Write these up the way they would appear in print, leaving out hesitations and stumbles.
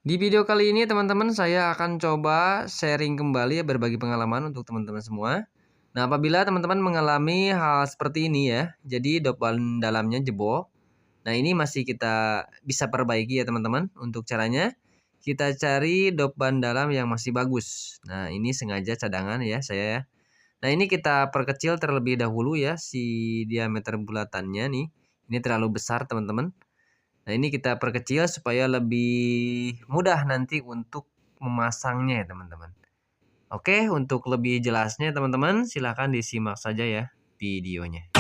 Di video kali ini teman-teman saya akan coba sharing kembali ya, berbagi pengalaman untuk teman-teman semua. Nah, apabila teman-teman mengalami hal seperti ini ya, jadi dop ban dalamnya jebol. Nah, ini masih kita bisa perbaiki ya teman-teman. Untuk caranya, kita cari dop ban dalam yang masih bagus. Nah, ini sengaja cadangan ya saya ya. Nah, ini kita perkecil terlebih dahulu ya si diameter bulatannya nih. Ini terlalu besar teman-teman. Nah, ini kita perkecil supaya lebih mudah nanti untuk memasangnya ya teman-teman. Oke, untuk lebih jelasnya teman-teman silahkan disimak saja ya videonya.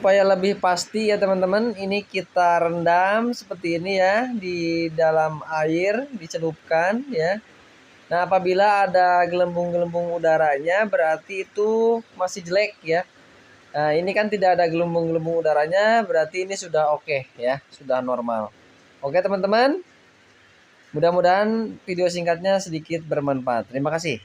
supaya lebih pasti ya teman-teman, ini kita rendam seperti ini ya di dalam air, dicelupkan ya. Nah, apabila ada gelembung-gelembung udaranya berarti itu masih jelek ya. Nah, ini kan tidak ada gelembung-gelembung udaranya, berarti ini sudah oke ya, sudah normal. Oke teman-teman, mudah-mudahan video singkatnya sedikit bermanfaat. Terima kasih.